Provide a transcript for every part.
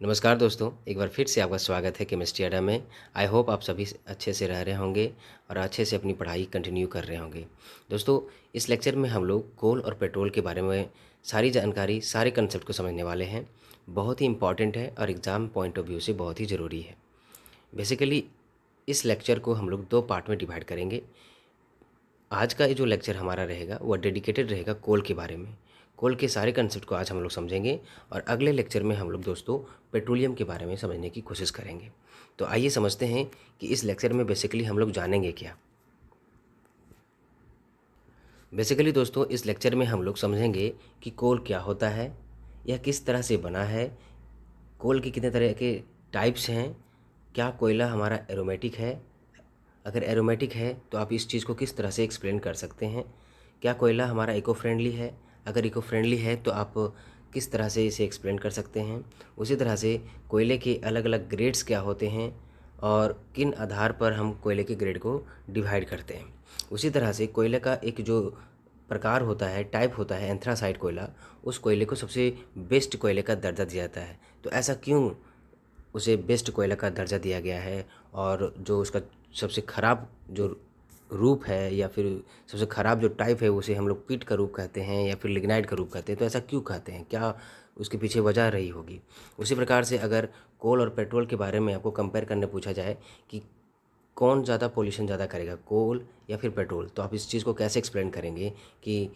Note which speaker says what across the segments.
Speaker 1: नमस्कार दोस्तों, एक बार फिर से आपका स्वागत है केमिस्ट्री अड्डा में। आई होप आप सभी अच्छे से रह रहे होंगे और अच्छे से अपनी पढ़ाई कंटिन्यू कर रहे होंगे। दोस्तों, इस लेक्चर में हम लोग कोल और पेट्रोल के बारे में सारी जानकारी, सारे कंसेप्ट को समझने वाले हैं। बहुत ही इंपॉर्टेंट है और एग्ज़ाम पॉइंट ऑफ व्यू से बहुत ही ज़रूरी है। बेसिकली इस लेक्चर को हम लोग 2 पार्ट में डिवाइड करेंगे। आज का ये जो लेक्चर हमारा रहेगा वह डेडिकेटेड रहेगा कोल के बारे में। कोल के सारे कंसेप्ट को आज हम लोग समझेंगे और अगले लेक्चर में हम लोग दोस्तों पेट्रोलियम के बारे में समझने की कोशिश करेंगे। तो आइए समझते हैं कि इस लेक्चर में बेसिकली हम लोग जानेंगे क्या। बेसिकली दोस्तों इस लेक्चर में हम लोग समझेंगे कि कोल क्या होता है, यह किस तरह से बना है, कोल के कितने तरह के टाइप्स हैं, क्या कोयला हमारा एरोमेटिक है, अगर एरोमेटिक है तो आप इस चीज़ को किस तरह से एक्सप्लेन कर सकते हैं, क्या कोयला हमारा इको फ्रेंडली है, अगर इको फ्रेंडली है तो आप किस तरह से इसे एक्सप्लेन कर सकते हैं। उसी तरह से कोयले के अलग अलग ग्रेड्स क्या होते हैं और किन आधार पर हम कोयले के ग्रेड को डिवाइड करते हैं। उसी तरह से कोयले का एक जो प्रकार होता है, टाइप होता है एंथ्रासाइट कोयला, उस कोयले को सबसे बेस्ट कोयले का दर्जा दिया जाता है। तो ऐसा क्यों उसे बेस्ट कोयला का दर्जा दिया गया है और जो उसका सबसे ख़राब जो रूप है या फिर सबसे ख़राब जो टाइप है उसे हम लोग पीट का रूप कहते हैं या फिर लिग्नाइट का रूप कहते हैं। तो ऐसा क्यों कहते हैं, क्या उसके पीछे वजह रही होगी। उसी प्रकार से अगर कोल और पेट्रोल के बारे में आपको कंपेयर करने पूछा जाए कि कौन ज़्यादा पोल्यूशन ज़्यादा करेगा, कोल या फिर पेट्रोल, तो आप इस चीज़ को कैसे एक्सप्लेन करेंगे कि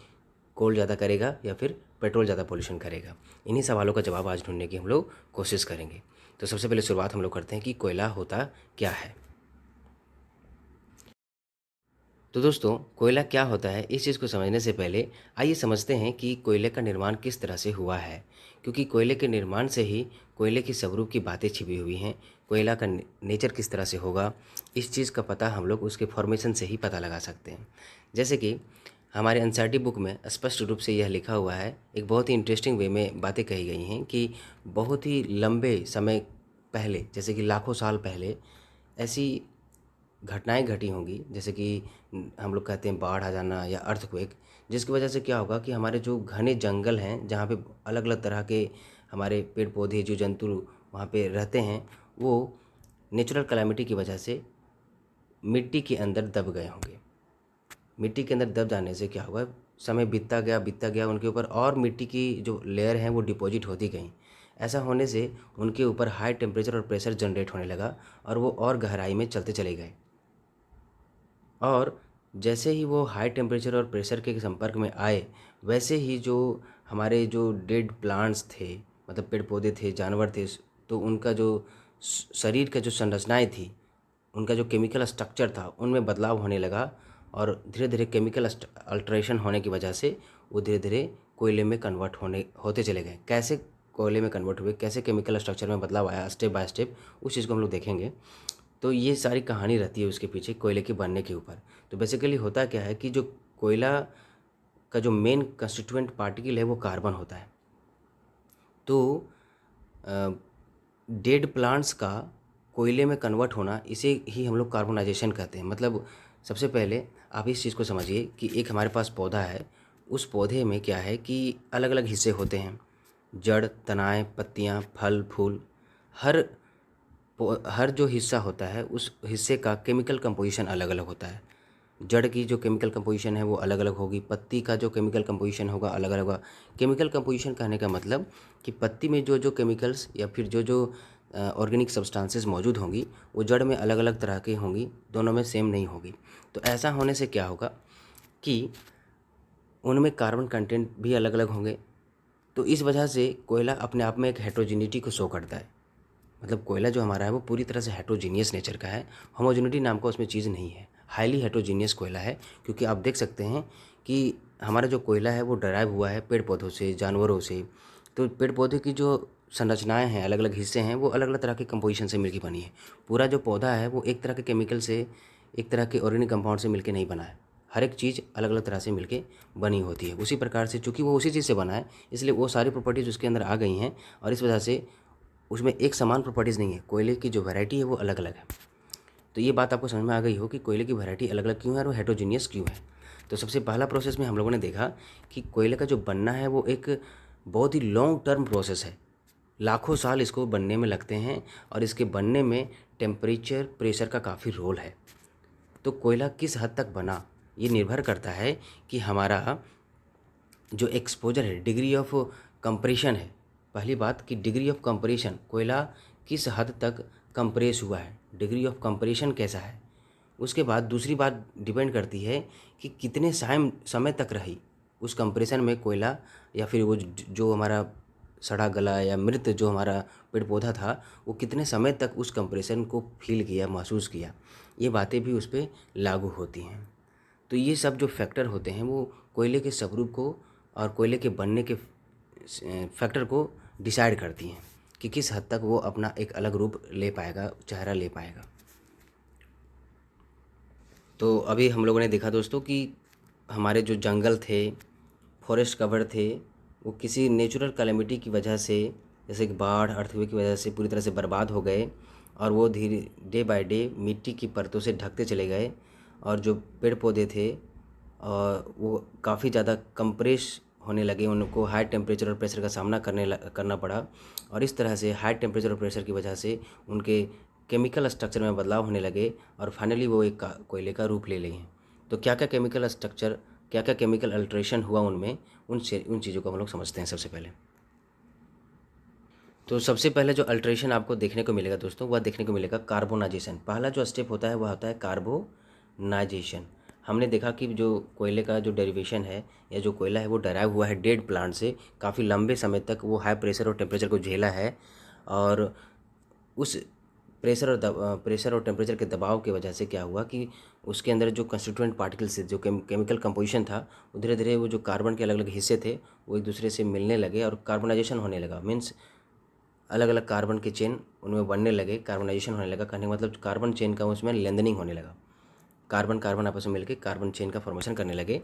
Speaker 1: कोल ज़्यादा करेगा या फिर पेट्रोल ज़्यादा पोल्यूशन करेगा। इन्हीं सवालों का जवाब आज ढूंढने की हम लोग कोशिश करेंगे। तो सबसे पहले शुरुआत हम लोग करते हैं कि कोयला होता क्या है। तो दोस्तों कोयला क्या होता है, इस चीज़ को समझने से पहले आइए समझते हैं कि कोयले का निर्माण किस तरह से हुआ है। क्योंकि कोयले के निर्माण से ही कोयले की स्वरूप की बातें छिपी हुई हैं। कोयला का नेचर किस तरह से होगा, इस चीज़ का पता हम लोग उसके फॉर्मेशन से ही पता लगा सकते हैं। जैसे कि हमारे एनसीईआरटी बुक में स्पष्ट रूप से यह लिखा हुआ है, एक बहुत ही इंटरेस्टिंग वे में बातें कही गई हैं कि बहुत ही लंबे समय पहले, जैसे कि लाखों साल पहले ऐसी घटनाएं घटी होंगी, जैसे कि हम लोग कहते हैं बाढ़ आ जाना या अर्थक्वेक, जिसकी वजह से क्या होगा कि हमारे जो घने जंगल हैं जहाँ पे अलग अलग तरह के हमारे पेड़ पौधे जीव जंतु वहाँ पे रहते हैं, वो नेचुरल कैलामिटी की वजह से मिट्टी के अंदर दब गए होंगे। मिट्टी के अंदर दब जाने से क्या होगा, समय बीतता गया उनके ऊपर और मिट्टी की जो लेयर हैं वो डिपॉजिट होती गई। ऐसा होने से उनके ऊपर हाई टेम्परेचर और प्रेशर जनरेट होने लगा और वो और गहराई में चलते चले गए। और जैसे ही वो हाई टेम्परेचर और प्रेशर के संपर्क में आए, वैसे ही जो हमारे जो डेड प्लांट्स थे, मतलब पेड़ पौधे थे, जानवर थे, तो उनका जो शरीर का जो संरचनाएं थी, उनका जो केमिकल स्ट्रक्चर था उनमें बदलाव होने लगा और धीरे धीरे केमिकल अल्ट्रेशन होने की वजह से वो धीरे धीरे कोयले में कन्वर्ट होते चले गए। कैसे कोयले में कन्वर्ट हुए, कैसे केमिकल स्ट्रक्चर में बदलाव आया स्टेप बाय स्टेप, उस चीज़ को हम लोग देखेंगे। तो ये सारी कहानी रहती है उसके पीछे कोयले के बनने के ऊपर। तो बेसिकली होता क्या है कि जो कोयला का जो मेन कंस्टिट्यूएंट पार्टिकल है वो कार्बन होता है। तो डेड प्लांट्स का कोयले में कन्वर्ट होना, इसे ही हम लोग कार्बोनाइजेशन कहते हैं। मतलब सबसे पहले आप इस चीज़ को समझिए कि एक हमारे पास पौधा है, उस पौधे में क्या है कि अलग अलग हिस्से होते हैं, जड़, तनाएँ, पत्तियाँ, फल, फूल। हर हर जो हिस्सा होता है उस हिस्से का केमिकल कंपोजिशन अलग अलग होता है। जड़ की जो केमिकल कंपोजिशन है वो अलग अलग होगी, पत्ती का जो केमिकल कंपोजिशन होगा अलग अलग होगा। केमिकल कंपोजिशन कहने का मतलब कि पत्ती में जो जो केमिकल्स या फिर जो जो ऑर्गेनिक सब्सटेंसेस मौजूद होंगी वो जड़ में अलग अलग तरह की होंगी, दोनों में सेम नहीं होगी। तो ऐसा होने से क्या होगा कि उनमें कार्बन कंटेंट भी अलग अलग होंगे। तो इस वजह से कोयला अपने आप में एक हेट्रोजिनिटी को शो करता है। मतलब कोयला जो हमारा है वो पूरी तरह से हेट्रोजीनियस नेचर का है, होमोजेनिटी नाम का उसमें चीज़ नहीं है, हाईली हेट्रोजीनियस कोयला है। क्योंकि आप देख सकते हैं कि हमारा जो कोयला है वो डराइव हुआ है पेड़ पौधों से, जानवरों से। तो पेड़ पौधे की जो संरचनाएं हैं, अलग अलग हिस्से हैं, वो अलग अलग तरह के कंपोजिशन से मिलकर बनी है। पूरा जो पौधा है वो एक तरह के केमिकल से, एक तरह के ऑर्गेनिक कंपाउंड से मिलकर नहीं बना है। हर एक चीज़ अलग अलग तरह से मिलके बनी होती है। उसी प्रकार से चूँकि वो उसी चीज़ से बना है, इसलिए वो सारी प्रॉपर्टीज़ उसके अंदर आ गई हैं और इस वजह से उसमें एक समान प्रॉपर्टीज़ नहीं है। कोयले की जो वैरायटी है वो अलग अलग है। तो ये बात आपको समझ में आ गई हो कि कोयले की वैरायटी अलग अलग क्यों है और हेट्रोजीनियस क्यों है। तो सबसे पहला प्रोसेस में हम लोगों ने देखा कि कोयले का जो बनना है वो एक बहुत ही लॉन्ग टर्म प्रोसेस है। लाखों साल इसको बनने में लगते हैं और इसके बनने में टेम्परेचर, प्रेशर का काफ़ी रोल है। तो कोयला किस हद तक बना, ये निर्भर करता है कि हमारा जो एक्सपोजर है, डिग्री ऑफ कंप्रेशन है। पहली बात कि डिग्री ऑफ कंप्रेशन, कोयला किस हद तक कंप्रेस हुआ है, डिग्री ऑफ कंप्रेशन कैसा है। उसके बाद दूसरी बात डिपेंड करती है कि कितने समय तक रही उस कंप्रेशन में कोयला, या फिर वो जो हमारा सड़ा गला या मृत जो हमारा पेड़ पौधा था, वो कितने समय तक उस कंप्रेशन को फील किया, महसूस किया। ये बातें भी उस पर लागू होती हैं। तो ये सब जो फैक्टर होते हैं वो कोयले के स्वरूप को और कोयले के बनने के फैक्टर को डिसाइड करती हैं कि किस हद तक वो अपना एक अलग रूप ले पाएगा, चेहरा ले पाएगा। तो अभी हम लोगों ने देखा दोस्तों कि हमारे जो जंगल थे, फॉरेस्ट कवर थे, वो किसी नेचुरल कैलेमिटी की वजह से, जैसे कि बाढ़, अर्थक्वेक की वजह से पूरी तरह से बर्बाद हो गए और वो धीरे डे बाय डे मिट्टी की परतों से ढकते चले गए। और जो पेड़ पौधे थे और वो काफ़ी ज़्यादा कंप्रेस होने लगे, उनको हाई टेम्परेचर और प्रेशर का सामना करना पड़ा। और इस तरह से हाई टेम्परेचर और प्रेशर की वजह से उनके केमिकल स्ट्रक्चर में बदलाव होने लगे और फाइनली वो एक कोयले का रूप ले लिए। तो क्या क्या केमिकल स्ट्रक्चर, क्या क्या केमिकल अल्ट्रेशन हुआ उनमें, उन चीज़ों को हम लोग समझते हैं सबसे पहले। तो सबसे पहले जो अल्ट्रेशन आपको देखने को मिलेगा दोस्तों, वह देखने को मिलेगा कार्बोनाइजेशन। पहला जो स्टेप होता है वह होता है कार्बोनाइजेशन। हमने देखा कि जो कोयले का जो डेरिवेशन है या जो कोयला है वो डराइव हुआ है डेड प्लांट से। काफ़ी लंबे समय तक वो हाई प्रेशर और टेम्परेचर को झेला है और उस प्रेशर और टेम्परेचर के दबाव की वजह से क्या हुआ कि उसके अंदर जो कंस्टिट्यूएंट पार्टिकल्स थे, जो केमिकल कंपोजिशन था, वो धीरे धीरे वो जो कार्बन के अलग अलग हिस्से थे वो एक दूसरे से मिलने लगे और कार्बनाइजेशन होने लगा। मीन्स अलग अलग कार्बन के चेन उनमें बनने लगे, कार्बनाइजेशन होने लगा। कहने का मतलब कार्बन चेन का उसमें लेंथनिंग होने लगा, कार्बन कार्बन आपस में मिलकर कार्बन चेन का फॉर्मेशन करने लगे।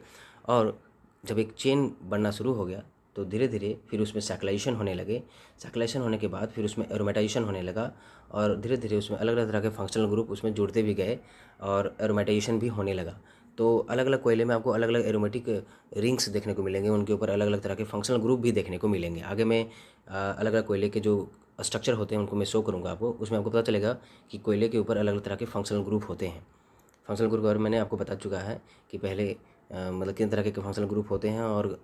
Speaker 1: और जब एक चेन बनना शुरू हो गया तो धीरे धीरे फिर उसमें सैक्लाइजेशन होने लगे। सैक्लाइजेशन होने के बाद फिर उसमें एरोमेटाइजेशन होने लगा और धीरे धीरे उसमें अलग अलग तरह के फंक्शनल ग्रुप उसमें जुड़ते भी गए और एरोमेटाइजेशन भी होने लगा। तो अलग अलग कोयले में आपको अलग अलग एरोमेटिक रिंग्स देखने को मिलेंगे, उनके ऊपर अलग अलग तरह के फंक्शनल ग्रुप भी देखने को मिलेंगे। आगे मैं अलग अलग कोयले के जो स्ट्रक्चर होते हैं उनको मैं शो करूँगा आपको, उसमें आपको पता चलेगा कि कोयले के ऊपर अलग अलग तरह के फंक्शनल ग्रुप होते हैं। फंक्शनल ग्रुप और मैंने आपको बता चुका है कि पहले मतलब किन तरह के फंक्शनल ग्रुप होते हैं और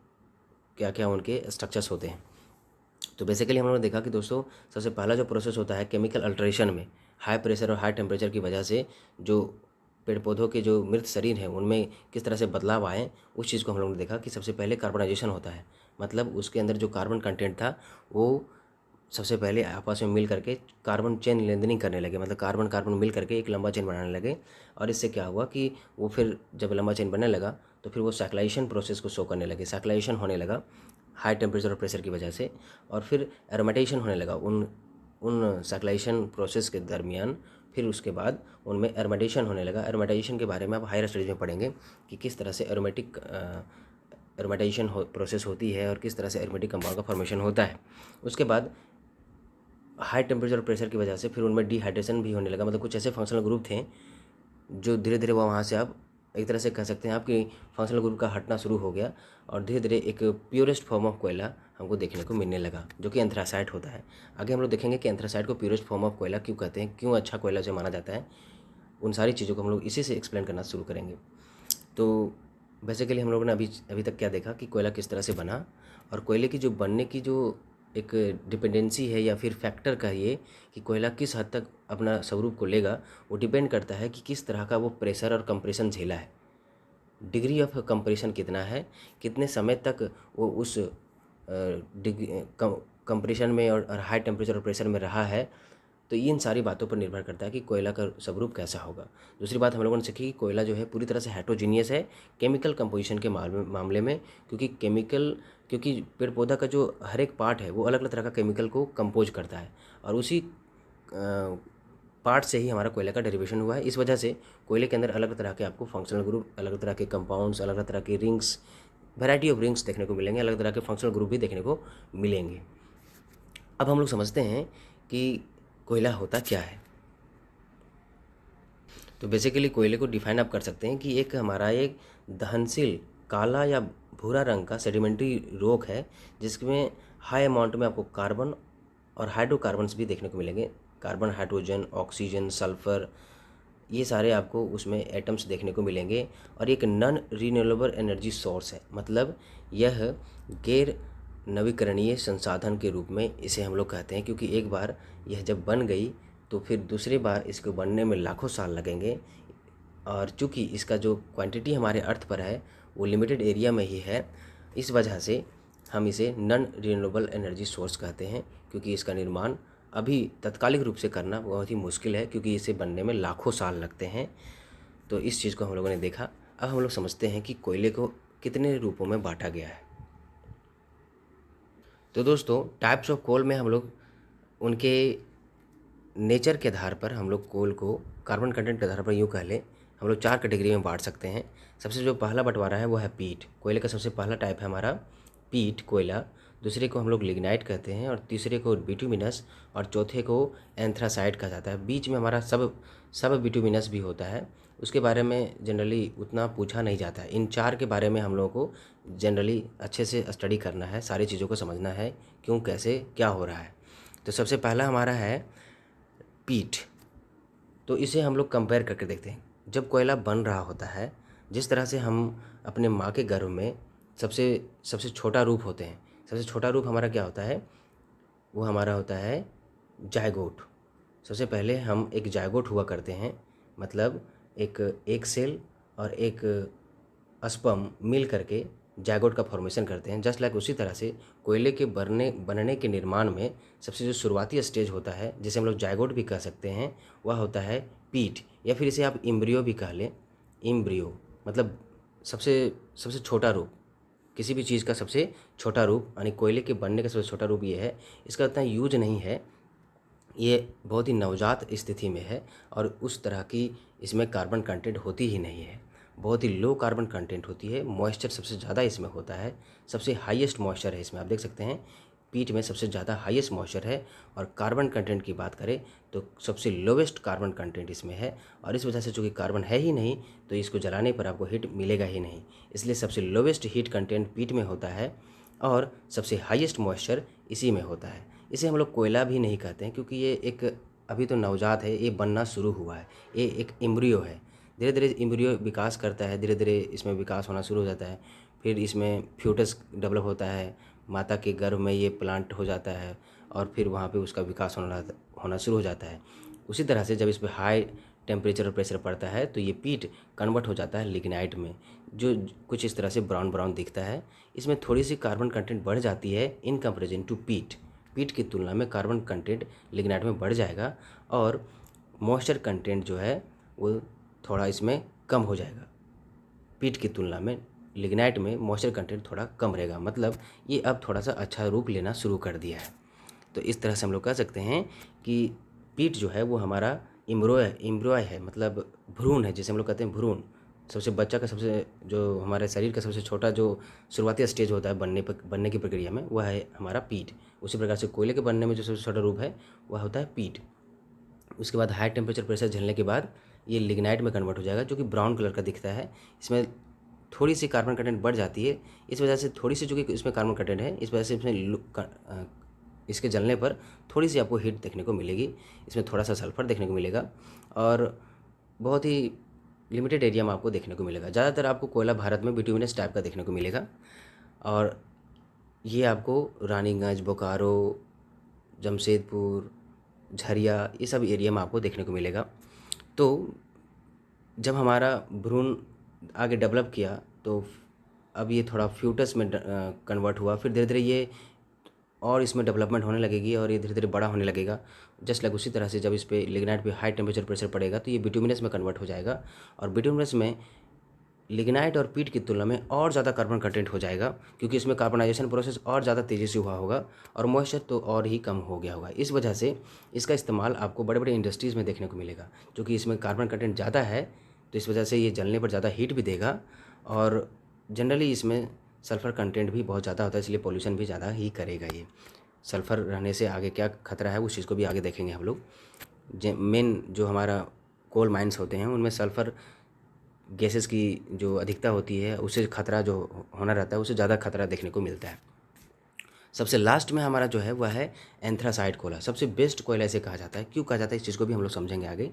Speaker 1: क्या क्या उनके स्ट्रक्चर्स होते हैं। तो बेसिकली हम लोगों ने देखा कि दोस्तों सबसे पहला जो प्रोसेस होता है केमिकल अल्ट्रेशन में, हाई प्रेशर और हाई टेम्परेचर की वजह से जो पेड़ पौधों के जो मृत शरीर हैं उनमें किस तरह से बदलाव आए, उस चीज़ को हम लोगों ने देखा कि सबसे पहले कार्बनाइजेशन होता है। मतलब उसके अंदर जो कार्बन कंटेंट था वो सबसे पहले आपस में मिल करके कार्बन चेन लेंथनिंग करने लगे, मतलब कार्बन कार्बन मिल करके एक लंबा चेन बनाने लगे। और इससे क्या हुआ कि वो फिर जब लंबा चेन बनने लगा तो फिर वो सैक्लाइजेशन प्रोसेस को शो करने लगे, सैक्लाइजेशन होने लगा हाई टेम्परेचर और प्रेशर की वजह से। और फिर एरोमेटाइजेशन होने लगा उन उन सैक्लाइजेशन प्रोसेस के दरमियान। फिर उसके बाद उनमें एरोमेटाइजेशन होने लगा। एरोमेटाइजेशन के बारे में आप हायर स्टडीज में पढ़ेंगे कि किस तरह से एरोमेटाइजेशन प्रोसेस होती है और किस तरह से एरोमेटिक कंपाउंड का फॉर्मेशन होता है। उसके बाद हाई टेम्परेचर और प्रेशर की वजह से फिर उनमें डिहाइड्रेशन भी होने लगा। मतलब कुछ ऐसे फंक्शनल ग्रुप थे जो धीरे धीरे वहाँ से आप एक तरह से कह सकते हैं आपकी फंक्शनल ग्रुप का हटना शुरू हो गया और धीरे धीरे एक प्योरेस्ट फॉर्म ऑफ कोयला हमको देखने को मिलने लगा जो कि एंथ्रासाइट होता है। आगे हम लोग देखेंगे कि एंथ्रासाइट को प्योरेस्ट फॉर्म ऑफ कोयला क्यों कहते हैं, क्यों अच्छा कोयला से माना जाता है। उन सारी चीज़ों को हम लोग इसी से एक्सप्लेन करना शुरू करेंगे। तो बेसिकली हम लोगों ने अभी तक क्या देखा कि कोयला किस तरह से बना और कोयले की जो बनने की जो एक डिपेंडेंसी है या फिर फैक्टर कहिए कि कोयला किस हद तक अपना स्वरूप को लेगा, वो डिपेंड करता है कि किस तरह का वो प्रेशर और कंप्रेशन झेला है, डिग्री ऑफ कंप्रेशन कितना है, कितने समय तक वो उस कंप्रेशन में और हाई टेम्परेचर और प्रेशर में रहा है। तो इन सारी बातों पर निर्भर करता है कि कोयला का स्वरूप कैसा होगा। दूसरी बात हम लोगों ने सीखी कि कोयला जो है पूरी तरह से हेट्रोजीनियस है केमिकल कंपोजिशन के मामले में, क्योंकि पेड़ पौधा का जो हर एक पार्ट है वो अलग अलग तरह का केमिकल को कंपोज करता है और उसी पार्ट से ही हमारा कोयले का डेरिवेशन हुआ है। इस वजह से कोयले के अंदर अलग अलग तरह के आपको फंक्शनल ग्रुप, अलग अलग तरह के कंपाउंड्स, अलग अलग तरह के रिंग्स, वैरायटी ऑफ रिंग्स देखने को मिलेंगे, अलग तरह के फंक्शनल ग्रुप भी देखने को मिलेंगे। अब हम लोग समझते हैं कि कोयला होता क्या है। तो बेसिकली कोयले को डिफाइन आप कर सकते हैं कि एक हमारा एक दहनशील काला या भूरा रंग का सेडिमेंट्री रॉक है जिसमें हाई अमाउंट में आपको कार्बन और हाइड्रोकार्बन्स भी देखने को मिलेंगे। कार्बन, हाइड्रोजन, ऑक्सीजन, सल्फ़र, ये सारे आपको उसमें एटम्स देखने को मिलेंगे। और एक नॉन रिन्यूएबल एनर्जी सोर्स है, मतलब यह गैर नवीकरणीय संसाधन के रूप में इसे हम लोग कहते हैं, क्योंकि एक बार यह जब बन गई तो फिर दूसरी बार इसको बनने में लाखों साल लगेंगे। और चूँकि इसका जो क्वांटिटी हमारे अर्थ पर है वो लिमिटेड एरिया में ही है, इस वजह से हम इसे नॉन रिन्यूएबल एनर्जी सोर्स कहते हैं, क्योंकि इसका निर्माण अभी तात्कालिक रूप से करना बहुत ही मुश्किल है, क्योंकि इसे बनने में लाखों साल लगते हैं। तो इस चीज़ को हम लोगों ने देखा। अब हम लोग समझते हैं कि कोयले को कितने रूपों में बांटा गया है। तो दोस्तों, टाइप्स ऑफ कोल में हम लोग उनके नेचर के आधार पर हम लोग कोल को कार्बन कंटेंट के आधार पर यूँ कह लें हम लोग 4 कैटेगरी में बांट सकते हैं। सबसे जो पहला बंटवारा है वो है पीट। कोयले का सबसे पहला टाइप है हमारा पीट कोयला। दूसरे को हम लोग लिग्नाइट कहते हैं, और तीसरे को बिटुमिनस, और चौथे को एंथ्रासाइट कहा जाता है। बीच में हमारा सब बिटुमिनस भी होता है। उसके बारे में जनरली उतना पूछा नहीं जाता है। इन 4 के बारे में हम लोगों को जनरली अच्छे से स्टडी करना है, सारी चीज़ों को समझना है क्यों, कैसे, क्या हो रहा है। तो सबसे पहला हमारा है पीट। तो इसे हम लोग कंपेयर करके देखते हैं। जब कोयला बन रहा होता है, जिस तरह से हम अपने माँ के गर्भ में सबसे सबसे छोटा रूप होते हैं, सबसे छोटा रूप हमारा क्या होता है, वो हमारा होता है जायगोट। सबसे पहले हम एक जायगोट हुआ करते हैं, मतलब एक सेल और एक स्पर्म मिल करके जायगोट का फॉर्मेशन करते हैं। जस्ट लाइक उसी तरह से कोयले के बनने के निर्माण में सबसे जो शुरुआती स्टेज होता है, जिसे हम लोग जायगोट भी कह सकते हैं, वह होता है पीट, या फिर इसे आप इम्ब्रियो भी कह लें। इम्ब्रियो मतलब सबसे सबसे छोटा रूप, किसी भी चीज़ का सबसे छोटा रूप, यानी कोयले के बनने का सबसे छोटा रूप ये है। इसका उतना यूज नहीं है, ये बहुत ही नवजात स्थिति में है, और उस तरह की इसमें कार्बन कंटेंट होती ही नहीं है। बहुत ही लो कार्बन कंटेंट होती है। मॉइस्चर सबसे ज़्यादा इसमें होता है, सबसे हाईएस्ट मॉइस्चर है इसमें। आप देख सकते हैं पीट में सबसे ज़्यादा हाईएस्ट मॉइस्चर है। और कार्बन कंटेंट की बात करें तो सबसे लोवेस्ट कार्बन कंटेंट इसमें है। और इस वजह से चूँकि कार्बन है ही नहीं, तो इसको जलाने पर आपको हीट मिलेगा ही नहीं, इसलिए सबसे लोवेस्ट हीट कंटेंट पीट में होता है, और सबसे हाईएस्ट मॉइस्चर इसी में होता है। इसे हम लोग कोयला भी नहीं कहते हैं, क्योंकि ये एक अभी तो नवजात है, ये बनना शुरू हुआ है, ये एक एम्ब्रियो है। धीरे धीरे एम्ब्रियो विकास करता है, धीरे धीरे इसमें विकास होना शुरू हो जाता है। फिर इसमें फ्यूटस डेवलप होता है, माता के गर्भ में ये प्लांट हो जाता है, और फिर वहाँ पे उसका विकास होना शुरू हो जाता है। उसी तरह से जब इस पर हाई टेम्परेचर और प्रेशर पड़ता है तो ये पीट कन्वर्ट हो जाता है लिग्नाइट में, जो कुछ इस तरह से ब्राउन ब्राउन दिखता है। इसमें थोड़ी सी कार्बन कंटेंट बढ़ जाती है इन कंपेरिजन टू पीट। पीट की तुलना में कार्बन कंटेंट लिग्नाइट में बढ़ जाएगा, और मॉइस्चर कंटेंट जो है वो थोड़ा इसमें कम हो जाएगा। पीट की तुलना में लिग्नाइट में मॉइस्चर कंटेंट थोड़ा कम रहेगा, मतलब ये अब थोड़ा सा अच्छा रूप लेना शुरू कर दिया है। तो इस तरह से हम लोग कह सकते हैं कि पीट जो है वो हमारा इम्ब्रॉय है, मतलब भ्रूण है, जिसे हम लोग कहते हैं भ्रूण। सबसे बच्चा का सबसे जो हमारे शरीर का सबसे छोटा जो शुरुआती स्टेज होता है बनने की प्रक्रिया में, वह है हमारा पीट। उसी प्रकार से कोयले के बनने में जो सबसे छोटा रूप है वह होता है पीट। उसके बाद हाई टेम्परेचर प्रेशर झेलने के बाद ये लिग्नाइट में कन्वर्ट हो जाएगा, जो कि ब्राउन कलर का दिखता है। इसमें थोड़ी सी कार्बन कंटेंट बढ़ जाती है, इस वजह से थोड़ी सी, चूँकि इसमें कार्बन कंटेंट है, इस वजह से इसके जलने पर थोड़ी सी आपको हीट देखने को मिलेगी। इसमें थोड़ा सा सल्फर देखने को मिलेगा, और बहुत ही लिमिटेड एरिया में आपको देखने को मिलेगा। ज़्यादातर आपको कोयला भारत में बिटुमिनस टाइप का देखने को मिलेगा, और ये आपको रानीगंज, बोकारो, जमशेदपुर, झरिया, ये सब एरिया में आपको देखने को मिलेगा। तो जब हमारा भ्रूण आगे डेवलप किया तो अब ये थोड़ा फ्यूटस में कन्वर्ट हुआ, फिर धीरे धीरे ये और इसमें डेवलपमेंट होने लगेगी, और ये धीरे धीरे बड़ा होने लगेगा। जस्ट लाइक उसी तरह से जब इस पे लिग्नाइट पे हाई टेम्परेचर प्रेशर पड़ेगा तो ये बिटुमिनस में कन्वर्ट हो जाएगा, और बिटुमिनस में लिग्नाइट और पीट की तुलना में और ज़्यादा कार्बन कंटेंट हो जाएगा, क्योंकि इसमें कार्बनाइजेशन प्रोसेस और ज़्यादा तेज़ी से हुआ होगा, और मॉइस्चर तो और ही कम हो गया होगा। इस वजह से इसका इस्तेमाल आपको बड़े बड़े इंडस्ट्रीज़ में देखने को मिलेगा, क्योंकि इसमें कार्बन कंटेंट ज़्यादा है, तो इस वजह से ये जलने पर ज़्यादा हीट भी देगा। और जनरली इसमें सल्फ़र कंटेंट भी बहुत ज़्यादा होता है, इसलिए पॉल्यूशन भी ज़्यादा ही करेगा। ये सल्फ़र रहने से आगे क्या खतरा है उस चीज़ को भी आगे देखेंगे हम लोग। मेन जो हमारा कोल माइंस होते हैं उनमें सल्फ़र गैसेस की जो अधिकता होती है, उससे खतरा जो होना रहता है, उससे ज़्यादा खतरा देखने को मिलता है। सबसे लास्ट में हमारा जो है वह है एंथ्रासाइट कोयला। सबसे बेस्ट कोयला इसे कहा जाता है। क्यों कहा जाता है इस चीज़ को भी हम लोग समझेंगे आगे,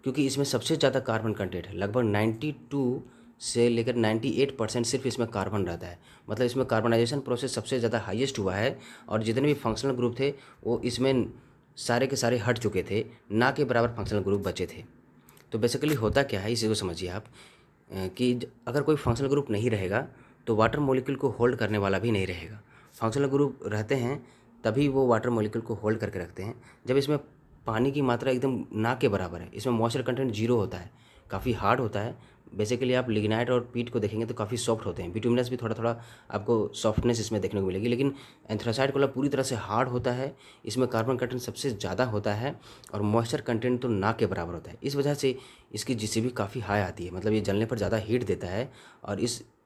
Speaker 1: क्योंकि इसमें सबसे ज़्यादा कार्बन कंटेंट है। लगभग 92 से लेकर 98% सिर्फ इसमें कार्बन रहता है। मतलब इसमें कार्बनाइजेशन प्रोसेस सबसे ज़्यादा हाईएस्ट हुआ है, और जितने भी फंक्शनल ग्रुप थे वो इसमें सारे के सारे हट चुके थे, ना के बराबर फंक्शनल ग्रुप बचे थे। तो बेसिकली होता क्या है इसी को समझिए आप, कि अगर कोई फंक्शनल ग्रुप नहीं रहेगा तो वाटर मॉलिक्यूल को होल्ड करने वाला भी नहीं रहेगा। फंक्शनल ग्रुप रहते हैं तभी वो वाटर मॉलिक्यूल को होल्ड करके रखते हैं। जब इसमें पानी की मात्रा एकदम ना के बराबर है, इसमें मॉइस्चर कंटेंट जीरो होता है, काफ़ी हार्ड होता है। बेसिकली आप लिग्नाइट और पीट को देखेंगे तो काफ़ी सॉफ्ट होते हैं, बिटुमिनस भी थोड़ा थोड़ा आपको सॉफ्टनेस इसमें देखने को मिलेगी, लेकिन एंथ्रासाइट कोयला पूरी तरह से हार्ड होता है। इसमें कार्बन कंटेंट सबसे ज़्यादा होता है और मॉइस्चर कंटेंट तो ना के बराबर होता है। इस वजह से इसकी जीसीबी काफ़ी हाई आती है, मतलब ये जलने पर ज़्यादा हीट देता है। और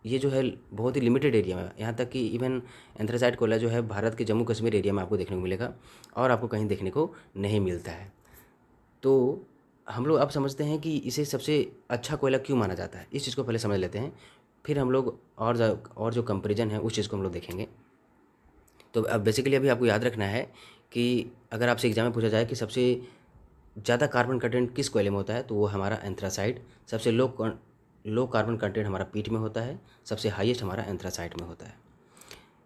Speaker 1: ये जो है बहुत ही लिमिटेड एरिया में, यहाँ तक कि इवन एंथ्रासाइट कोयला जो है भारत के जम्मू कश्मीर एरिया में आपको देखने को मिलेगा और आपको कहीं देखने को नहीं मिलता है। तो हम लोग अब समझते हैं कि इसे सबसे अच्छा कोयला क्यों माना जाता है, इस चीज़ को पहले समझ लेते हैं, फिर हम लोग और जो कंपैरिजन है उस चीज़ को हम लोग देखेंगे। तो अब बेसिकली अभी आपको याद रखना है कि अगर आपसे एग्जाम में पूछा जाए कि सबसे ज़्यादा कार्बन कंटेंट किस कोयले में होता है, तो वो हमारा एंथ्रासाइट। सबसे लो कार्बन कंटेंट हमारा पीट में होता है, सबसे हाईएस्ट हमारा एंथ्रासाइट में होता है।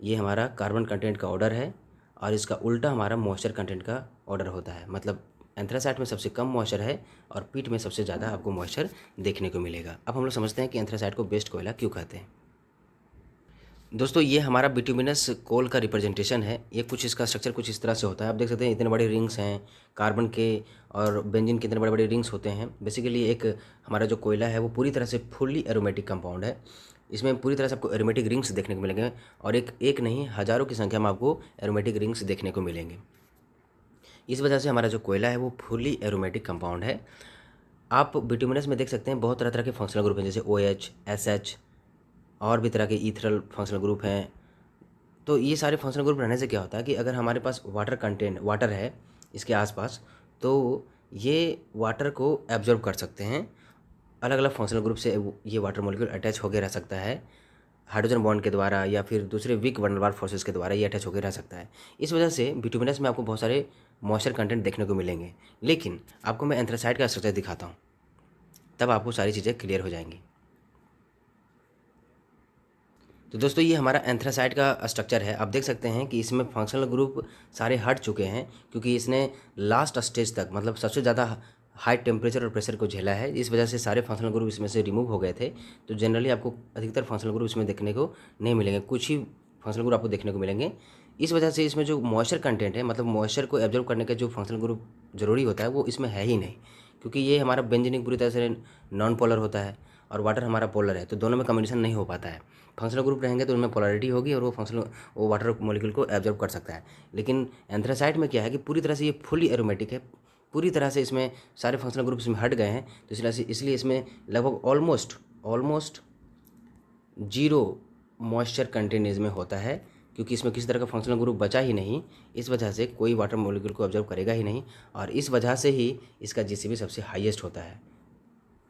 Speaker 1: ये हमारा कार्बन कंटेंट का ऑर्डर है, और इसका उल्टा हमारा मॉइस्चर कंटेंट का ऑर्डर होता है। मतलब एंथ्रासाइट में सबसे कम मॉइस्चर है और पीट में सबसे ज़्यादा आपको मॉइस्चर देखने को मिलेगा। अब हम लोग समझते हैं कि एंथ्रासाइट को बेस्ट कोयला क्यों कहते हैं। दोस्तों ये हमारा बिटुमिनस कोल का रिप्रेजेंटेशन है। ये कुछ इसका स्ट्रक्चर कुछ इस तरह से होता है। आप देख सकते हैं इतने बड़े रिंग्स हैं कार्बन के, और बेंजीन के इतने बड़े बड़े रिंग्स होते हैं। बेसिकली एक हमारा जो कोयला है वो पूरी तरह से फुल्ली एरोमेटिक कंपाउंड है। इसमें पूरी तरह से आपको एरोमेटिक रिंग्स देखने को मिलेंगे, और एक नहीं हज़ारों की संख्या में आपको एरोमेटिक रिंग्स देखने को मिलेंगे। इस वजह से हमारा जो कोयला है वो फुल्ली एरोमेटिक कंपाउंड है। आप बिटुमिनस में देख सकते हैं बहुत तरह तरह के फंक्शनल ग्रुप हैं, जैसे OH, SH और भी तरह के ईथरल फंक्शनल ग्रुप हैं। तो ये सारे फंक्शनल ग्रुप रहने से क्या होता है कि अगर हमारे पास वाटर है इसके आसपास, तो ये वाटर को एब्जॉर्ब कर सकते हैं। अलग अलग फंक्शनल ग्रुप से ये वाटर मॉलिक्यूल अटैच होकर रह सकता है, हाइड्रोजन बॉन्ड के द्वारा या फिर दूसरे weak Van der Waals forces के द्वारा ये अटैच होकर रह सकता है। इस वजह से बिटुमिनस में आपको बहुत सारे मॉइस्चर कंटेंट देखने को मिलेंगे। लेकिन आपको मैं एंथ्रासाइट का स्ट्रक्चर दिखाता हूँ, तब आपको सारी चीज़ें क्लियर हो जाएंगी। तो दोस्तों ये हमारा एंथ्रासाइट का स्ट्रक्चर है। आप देख सकते हैं कि इसमें फंक्शनल ग्रुप सारे हट चुके हैं, क्योंकि इसने लास्ट स्टेज तक, मतलब सबसे ज़्यादा हाई टेम्परेचर और प्रेशर को झेला है। इस वजह से सारे फंक्शनल ग्रुप इसमें से रिमूव हो गए थे। तो जनरली आपको अधिकतर फंक्शनल ग्रुप इसमें देखने को नहीं मिलेंगे, कुछ ही फंक्शनल ग्रुप आपको देखने को मिलेंगे। इस वजह से इसमें जो मॉइस्चर कंटेंट है, मतलब मॉइस्चर को एब्जॉर्ब करने का जो फंक्शनल ग्रुप ज़रूरी होता है वो इसमें है ही नहीं, क्योंकि ये हमारा बेंजीनिक पूरी तरह से नॉन पोलर होता है और वाटर हमारा पोलर है, तो दोनों में कम्बिनेशन नहीं हो पाता है। फंक्शनल ग्रुप रहेंगे तो उनमें पोलैरिटी होगी और वो वाटर मॉलिक्यूल को एब्जॉर्ब कर सकता है। लेकिन एंथ्रासाइट में क्या है कि पूरी तरह से ये फुली एरोमेटिक है, पूरी तरह से इसमें सारे फंक्शनल ग्रुप इसमें हट गए हैं। तो इसलिए इसमें लगभग ऑलमोस्ट जीरो मॉइस्चर कंटेंट इसमें होता है, क्योंकि इसमें किसी तरह का फंक्शनल ग्रुप बचा ही नहीं। इस वजह से कोई वाटर मॉलिक्यूल को ऑब्जर्व करेगा ही नहीं, और इस वजह से ही इसका जीसीबी सबसे हाईएस्ट होता है,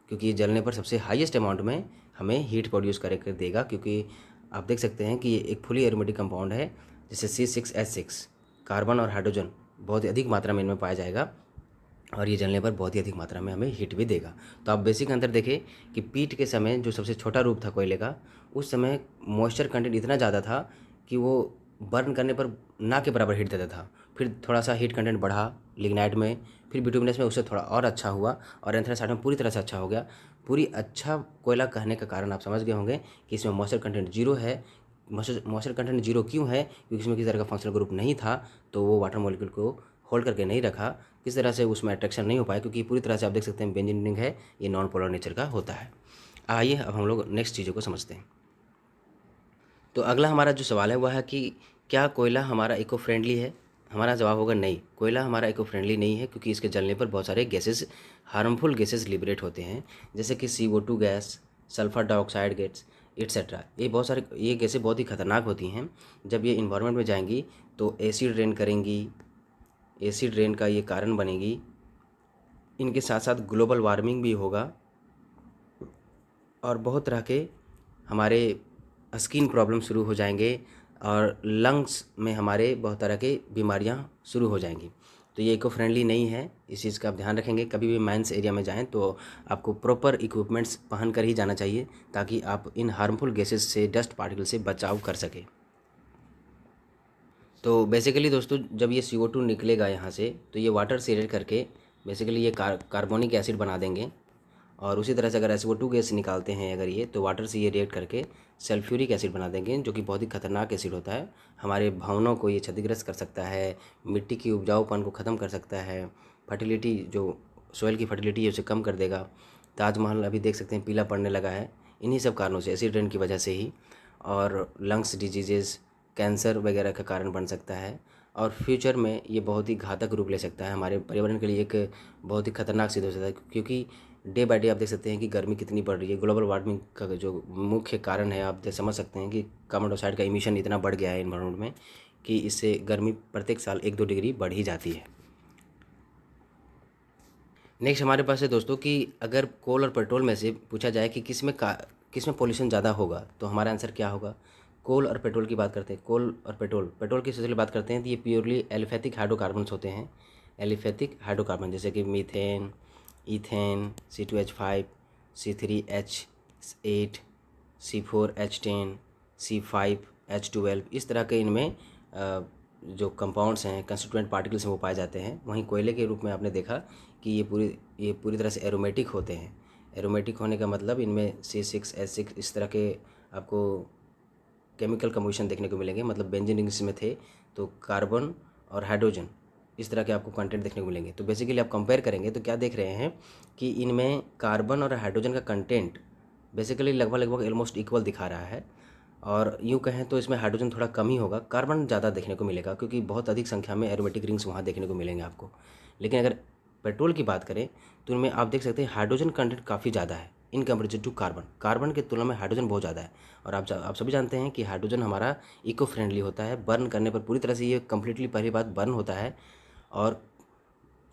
Speaker 1: क्योंकि ये जलने पर सबसे हाईएस्ट अमाउंट में हमें हीट प्रोड्यूस करके देगा। क्योंकि आप देख सकते हैं कि ये एक फुली एरोमेटिक कंपाउंड है, जैसे C6H6, कार्बन और हाइड्रोजन बहुत ही अधिक मात्रा में इनमें पाया जाएगा, और ये जलने पर बहुत ही अधिक मात्रा में हमें हीट भी देगा। तो आप बेसिक अंतर देखें कि पीट के समय जो सबसे छोटा रूप था कोयले का, उस समय मॉइस्चर कंटेंट इतना ज़्यादा था कि वो बर्न करने पर ना के बराबर हीट देता था। फिर थोड़ा सा हीट कंटेंट बढ़ा लिग्नाइट में, फिर बिटुमिनस में उससे थोड़ा और अच्छा हुआ, और एंथ्रासाइट में पूरी तरह से अच्छा हो गया। पूरी अच्छा कोयला कहने का कारण आप समझ गए होंगे कि इसमें मॉइस्चर कंटेंट जीरो है। मॉइस्चर कंटेंट जीरो क्यों है? क्योंकि इसमें किसी तरह का फंक्शनल ग्रुप नहीं था, तो वो वाटर मॉलिक्यूल को होल्ड करके नहीं रखा, किस तरह से उसमें अट्रैक्शन नहीं हो पाया, क्योंकि पूरी तरह से आप देख सकते हैं बेंजीन रिंग है, ये नॉन पोलर नेचर का होता है। आइए अब हम लोग नेक्स्ट चीज़ों को समझते हैं। तो अगला हमारा जो सवाल है वह है कि क्या कोयला हमारा इको फ्रेंडली है? हमारा जवाब होगा नहीं, कोयला हमारा इको फ्रेंडली नहीं है, क्योंकि इसके जलने पर बहुत सारे गैसेस, हार्मफुल गैसेस लिबरेट होते हैं, जैसे कि CO2 gas, sulphur dioxide gas, etcetera. ये गैसें बहुत ही खतरनाक होती हैं। जब ये इन्वायरमेंट में जाएंगी तो एसिड रेन करेंगी, एसिड रेन का ये कारण बनेगी। इनके साथ साथ ग्लोबल वार्मिंग भी होगा, और बहुत तरह के हमारे स्किन प्रॉब्लम शुरू हो जाएंगे, और लंग्स में हमारे बहुत तरह की बीमारियां शुरू हो जाएंगी। तो ये इको फ्रेंडली नहीं है, इस चीज़ का आप ध्यान रखेंगे। कभी भी माइंस एरिया में जाएं तो आपको प्रॉपर इक्विपमेंट्स पहन कर ही जाना चाहिए, ताकि आप इन हार्मफुल गैसेस से, डस्ट पार्टिकल से बचाव कर सकें। तो बेसिकली दोस्तों, जब ये CO2 निकलेगा यहाँ से, तो ये वाटर से रिएक्ट करके बेसिकली ये कार्बोनिक एसिड बना देंगे। और उसी तरह से अगर SO2 गैस निकालते हैं अगर ये, तो वाटर से ये रिएक्ट करके सल्फ्यूरिक एसिड बना देंगे, जो कि बहुत ही खतरनाक एसिड होता है। हमारे भवनों को ये क्षतिग्रस्त कर सकता है, मिट्टी की उपजाऊपन को ख़त्म कर सकता है, फर्टिलिटी जो सॉइल की फर्टिलिटी है उसे कम कर देगा। ताजमहल अभी देख सकते हैं पीला पड़ने लगा है, इन्हीं सब कारणों से, एसिड रेन की वजह से ही। और लंग्स डिजीजेज़, कैंसर वगैरह का कारण बन सकता है। और फ्यूचर में ये बहुत ही घातक रूप ले सकता है, हमारे पर्यावरण के लिए एक बहुत ही खतरनाक सिद्ध हो सकता है। क्योंकि डे बाय डे आप देख सकते हैं कि गर्मी कितनी बढ़ रही है। ग्लोबल वार्मिंग का जो मुख्य कारण है, आप समझ सकते हैं कि कार्बन डाइऑक्साइड का इमिशन इतना बढ़ गया है एनवायरनमेंट में, कि इससे गर्मी प्रत्येक साल 1-2 डिग्री बढ़ ही जाती है। नेक्स्ट हमारे पास है दोस्तों कि अगर कोल और पेट्रोल में से पूछा जाए कि किस में पॉल्यूशन ज़्यादा होगा, तो हमारा आंसर क्या होगा? कोल और पेट्रोल की बात करते हैं। कोल और पेट्रोल की सबसे बात करते हैं तो ये प्योरली एलिफेटिक हाइड्रोकार्बन्स होते हैं। एलिफेटिक हाइड्रोकार्बन जैसे कि methane, ethane, C2H5, C3H8, C4H10, C5H12, इस तरह के इनमें जो कंपाउंड्स हैं, कंस्टिट्यूएंट पार्टिकल्स हैं, वो पाए जाते हैं। वहीं कोयले के रूप में आपने देखा कि ये पूरी तरह से एरोमेटिक होते हैं। एरोमेटिक होने का मतलब इनमें C6H6 इस तरह के आपको केमिकल कम्बिनेशन देखने को मिलेंगे। मतलब बेंजीन रिंग्स में थे तो कार्बन और हाइड्रोजन इस तरह के आपको कंटेंट देखने को मिलेंगे। तो बेसिकली आप कंपेयर करेंगे तो क्या देख रहे हैं कि इनमें कार्बन और हाइड्रोजन का कंटेंट बेसिकली लगभग ऑलमोस्ट इक्वल दिखा रहा है। और यूँ कहें तो इसमें हाइड्रोजन थोड़ा कम ही होगा, कार्बन ज़्यादा देखने को मिलेगा, क्योंकि बहुत अधिक संख्या में एरोमेटिक रिंग्स वहाँ देखने को मिलेंगे आपको। लेकिन अगर पेट्रोल की बात करें तो इनमें आप देख सकते हैं हाइड्रोजन कंटेंट काफ़ी ज़्यादा है इन कंपेरिजन टू कार्बन की तुलना में हाइड्रोजन बहुत ज़्यादा है। और आप सभी जानते हैं कि हाइड्रोजन हमारा इको फ्रेंडली होता है, बर्न करने पर पूरी तरह से ये कम्प्लीटली पहली बात बर्न होता है। और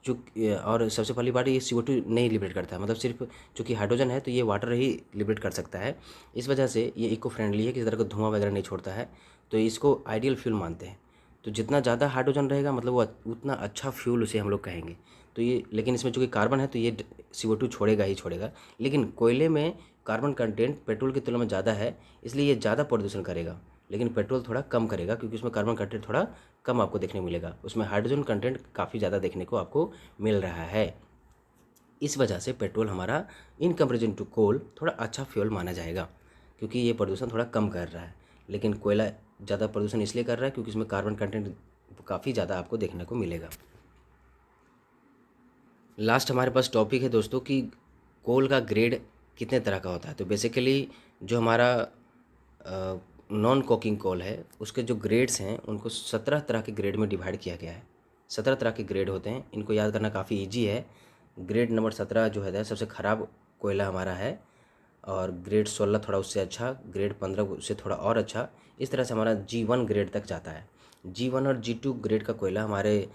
Speaker 1: और सबसे पहली बात ये CO2 नहीं लिबरेट करता है, मतलब सिर्फ चूँकि हाइड्रोजन है तो ये वाटर ही लिबरेट कर सकता है। इस वजह से ये इको फ्रेंडली है, किसी तरह का धुआं वगैरह नहीं छोड़ता है, तो इसको आइडियल फ्यूल मानते हैं। तो जितना ज़्यादा हाइड्रोजन रहेगा मतलब वो उतना अच्छा फ्यूल उसे हम लोग कहेंगे। तो ये, लेकिन इसमें चूँकि कार्बन है तो ये CO2 छोड़ेगा ही छोड़ेगा। लेकिन कोयले में कार्बन कंटेंट पेट्रोल की तुलना में ज़्यादा है, इसलिए ये ज़्यादा प्रदूषण करेगा। लेकिन पेट्रोल थोड़ा कम करेगा, क्योंकि उसमें कार्बन कंटेंट थोड़ा कम आपको देखने को मिलेगा, उसमें हाइड्रोजन कंटेंट काफ़ी ज़्यादा देखने को आपको मिल रहा है। इस वजह से पेट्रोल हमारा इन कंपेरिजन टू कोल थोड़ा अच्छा फ्यूल माना जाएगा, क्योंकि ये प्रदूषण थोड़ा कम कर रहा है। लेकिन कोयला ज़्यादा प्रदूषण इसलिए कर रहा है क्योंकि इसमें कार्बन कंटेंट काफ़ी ज़्यादा आपको देखने को मिलेगा। लास्ट हमारे पास टॉपिक है दोस्तों कि कोल का ग्रेड कितने तरह का होता है। तो बेसिकली जो हमारा नॉन कोकिंग कोल है उसके जो ग्रेड्स हैं उनको 17 तरह के ग्रेड में डिवाइड किया गया है। 17 तरह के ग्रेड होते हैं, इनको याद करना काफ़ी ईजी है। ग्रेड नंबर 17 जो है सबसे ख़राब कोयला हमारा है, और ग्रेड 16 थोड़ा उससे अच्छा, ग्रेड 15 उससे थोड़ा और अच्छा। इस तरह से हमारा G1 ग्रेड तक जाता है। G1 और G2 ग्रेड का कोयला हमारे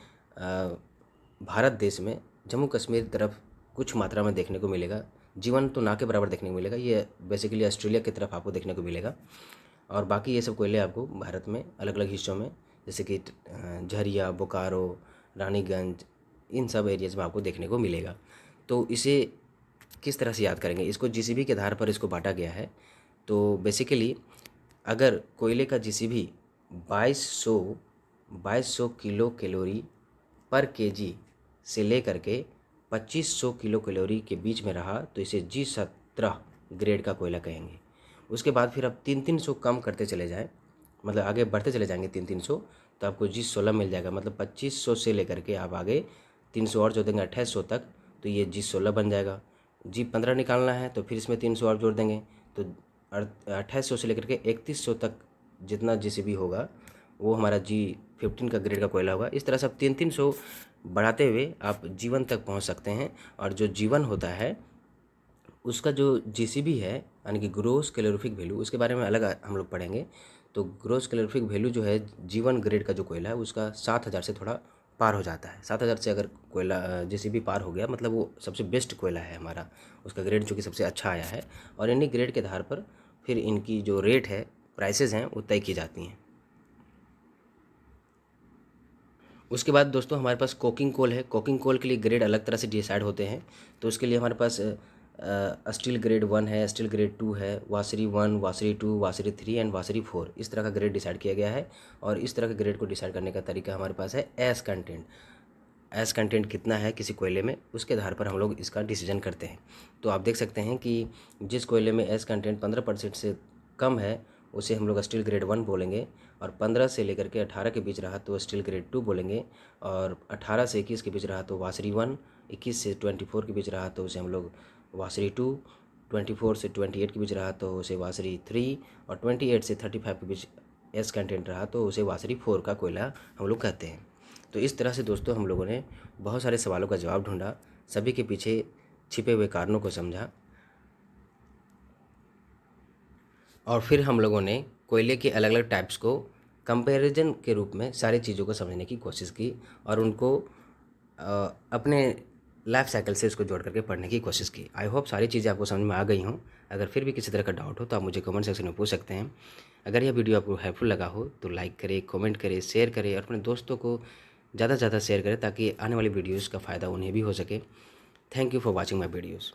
Speaker 1: भारत देश में जम्मू कश्मीर की तरफ कुछ मात्रा में देखने को मिलेगा। G1 तो ना के बराबर देखने को मिलेगा, ये बेसिकली ऑस्ट्रेलिया की तरफ आपको देखने को मिलेगा। और बाकी ये सब कोयले आपको भारत में अलग अलग हिस्सों में, जैसे कि झरिया, बोकारो, रानीगंज, इन सब एरियाज़ में आपको देखने को मिलेगा। तो इसे किस तरह से याद करेंगे? इसको GCV के आधार पर इसको बांटा गया है। तो बेसिकली अगर कोयले का GCV 2200 किलो कैलोरी पर केजी से लेकर के 2500 किलो कैलोरी के बीच में रहा तो इसे G17 ग्रेड का कोयला कहेंगे। उसके बाद फिर आप 300 कम करते चले जाएं, मतलब आगे बढ़ते चले जाएंगे 300 तो आपको G16 मिल जाएगा। मतलब 2500 से लेकर के आप आगे 300 और जोड़ देंगे 2800 तक, तो ये G16 बन जाएगा। G15 निकालना है तो फिर इसमें 300 और जोड़ देंगे, तो 2800 से लेकर के 3100 तक जितना GCV होगा वो हमारा G15 का ग्रेड का कोयला होगा। इस तरह से आप 300 बढ़ाते हुए आप G1 तक पहुंच सकते हैं। और जो G1 होता है उसका जो GCV है, यानी कि ग्रोस कैलोरीफिक वैल्यू, उसके बारे में अलग हम लोग पढ़ेंगे। तो ग्रोस कैलोरीफिक वैल्यू जो है G1 ग्रेड का जो कोयला है उसका 7000 से थोड़ा पार हो जाता है। 7000 से अगर कोयला GCV पार हो गया मतलब वो सबसे बेस्ट कोयला है हमारा, उसका ग्रेड जो कि सबसे अच्छा आया है। और इन्हीं ग्रेड के आधार पर फिर इनकी जो रेट है, प्राइसेस हैं, वो तय की जाती हैं। उसके बाद दोस्तों हमारे पास कोकिंग कोल है। कोकिंग कोल के लिए ग्रेड अलग तरह से डिसाइड होते हैं। तो उसके लिए हमारे पास स्टील ग्रेड 1 है, स्टील ग्रेड 2 है, वासरी 1, वासरी 2, वासरी 3 एंड वासरी 4, इस तरह का ग्रेड डिसाइड किया गया है। और इस तरह के ग्रेड को डिसाइड करने का तरीका हमारे पास है एस कंटेंट। एस कंटेंट कितना है किसी कोयले में, उसके आधार पर हम लोग इसका डिसीजन करते हैं। तो आप देख सकते हैं कि जिस कोयले में एस कंटेंट 15% से कम है उसे हम लोग स्टील ग्रेड 1 बोलेंगे, और 15 से लेकर के 18 के बीच रहा तो स्टील ग्रेड 2 बोलेंगे, और 18 से 21 के बीच रहा तो वासरी 1, 21 से 24 के बीच रहा तो उसे हम लोग वासरी 2, 24 से 28 के बीच रहा तो उसे वासरी 3, और 28 से 35 के बीच एस कंटेंट रहा तो उसे वासरी 4 का कोयला हम लोग कहते हैं। तो इस तरह से दोस्तों हम लोगों ने बहुत सारे सवालों का जवाब ढूंढा, सभी के पीछे छिपे हुए कारणों को समझा, और फिर हम लोगों ने कोयले के अलग अलग टाइप्स को कंपैरिजन के रूप में सारी चीज़ों को समझने की कोशिश की, और उनको अपने लाइफ साइकिल से उसको जोड़ करके पढ़ने की कोशिश की। आई होप सारी चीज़ें आपको समझ में आ गई हों। अगर फिर भी किसी तरह का डाउट हो तो आप मुझे कमेंट सेक्शन में पूछ सकते हैं। अगर यह वीडियो आपको हेल्पफुल लगा हो तो लाइक करें, कमेंट करें, शेयर करें, और अपने दोस्तों को ज़्यादा से ज़्यादा शेयर करें ताकि आने वाली वीडियोज़ का फ़ायदा उन्हें भी हो सके। Thank you for watching my videos.